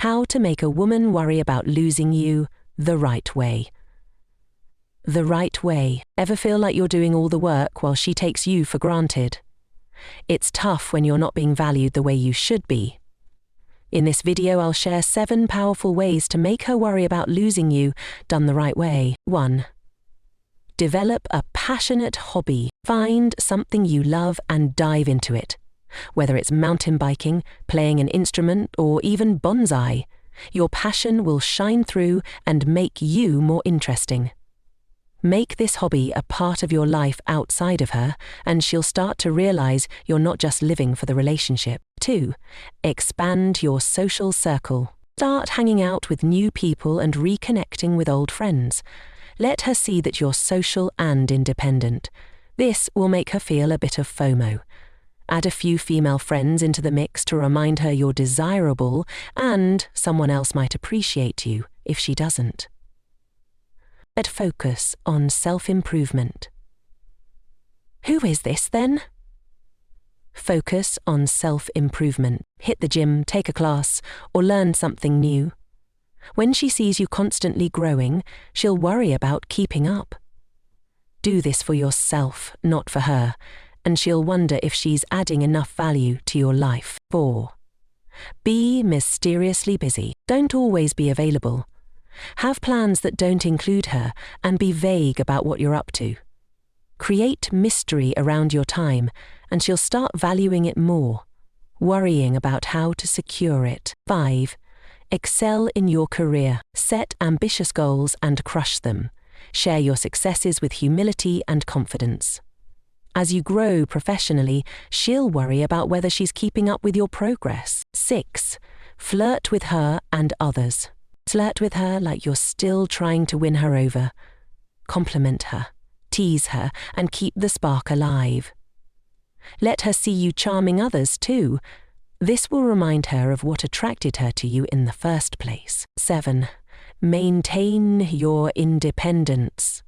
How to make a woman worry about losing you the right way. The right way. Ever feel like you're doing all the work while she takes you for granted? It's tough when you're not being valued the way you should be. In this video, I'll share 7 powerful ways to make her worry about losing you done the right way. 1. Develop a passionate hobby. Find something you love and dive into it. Whether it's mountain biking, playing an instrument, or even bonsai, your passion will shine through and make you more interesting. Make this hobby a part of your life outside of her, and she'll start to realize you're not just living for the relationship. 2. Expand your social circle. Start hanging out with new people and reconnecting with old friends. Let her see that you're social and independent. This will make her feel a bit of FOMO. Add a few female friends into the mix to remind her you're desirable and someone else might appreciate you if she doesn't. Focus on self-improvement. Who is this then? Focus on self-improvement. Hit the gym, take a class, or learn something new. When she sees you constantly growing, she'll worry about keeping up. Do this for yourself, not for her, and she'll wonder if she's adding enough value to your life. 4. Be mysteriously busy. Don't always be available. Have plans that don't include her and be vague about what you're up to. Create mystery around your time and she'll start valuing it more, worrying about how to secure it. 5. Excel in your career. Set ambitious goals and crush them. Share your successes with humility and confidence. As you grow professionally, she'll worry about whether she's keeping up with your progress. 6. Flirt with her and others. Flirt with her like you're still trying to win her over. Compliment her, tease her, and keep the spark alive. Let her see you charming others too. This will remind her of what attracted her to you in the first place. 7. Maintain your independence.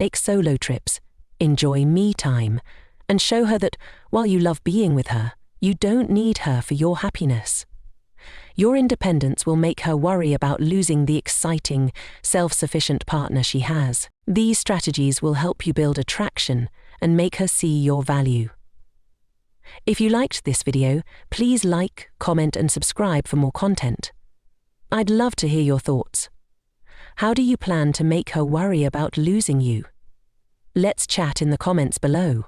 Take solo trips. Enjoy me time, and show her that while you love being with her, you don't need her for your happiness. Your independence will make her worry about losing the exciting, self-sufficient partner she has. These strategies will help you build attraction and make her see your value. If you liked this video, please like, comment, and subscribe for more content. I'd love to hear your thoughts. How do you plan to make her worry about losing you? Let's chat in the comments below.